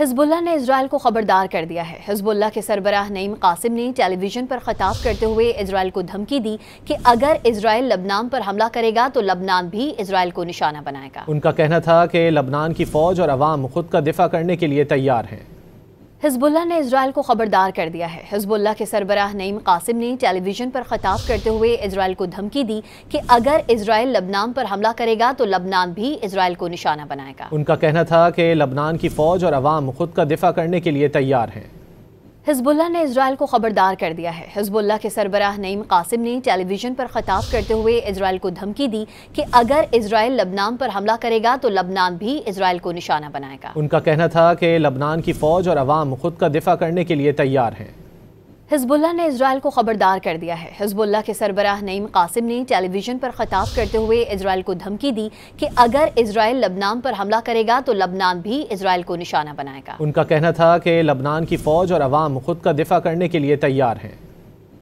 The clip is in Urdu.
حزب اللہ نے اسرائیل کو خبردار کر دیا ہے۔ حزب اللہ کے سربراہ نعیم قاسم نے ٹیلی ویژن پر خطاب کرتے ہوئے اسرائیل کو دھمکی دی کہ اگر اسرائیل لبنان پر حملہ کرے گا تو لبنان بھی اسرائیل کو نشانہ بنائے گا۔ ان کا کہنا تھا کہ لبنان کی فوج اور عوام خود کا دفاع کرنے کے لیے تیار ہیں۔ حزب اللہ نے اسرائیل کو خبردار کر دیا ہے۔ حزب اللہ کے سربراہ نعیم قاسم نے ٹیلی ویژن پر خطاب کرتے ہوئے اسرائیل کو دھمکی دی کہ اگر اسرائیل لبنان پر حملہ کرے گا تو لبنان بھی اسرائیل کو نشانہ بنائے گا۔ ان کا کہنا تھا کہ لبنان کی فوج اور عوام خود کا دفاع کرنے کے لیے تیار ہیں۔ حزب اللہ نے اسرائیل کو خبردار کر دیا ہے۔ حزب اللہ کے سربراہ نعیم قاسم نے ٹیلی ویژن پر خطاب کرتے ہوئے اسرائیل کو دھمکی دی کہ اگر اسرائیل لبنان پر حملہ کرے گا تو لبنان بھی اسرائیل کو نشانہ بنائے گا۔ ان کا کہنا تھا کہ لبنان کی فوج اور عوام خود کا دفاع کرنے کے لیے تیار ہیں۔ حزب اللہ نے اسرائیل کو خبردار کر دیا ہے۔ حزب اللہ کے سربراہ نعیم قاسم نے ٹیلی ویژن پر خطاب کرتے ہوئے اسرائیل کو دھمکی دی کہ اگر اسرائیل لبنان پر حملہ کرے گا تو لبنان بھی اسرائیل کو نشانہ بنائے گا۔ ان کا کہنا تھا کہ لبنان کی فوج اور عوام خود کا دفاع کرنے کے لیے تیار ہیں۔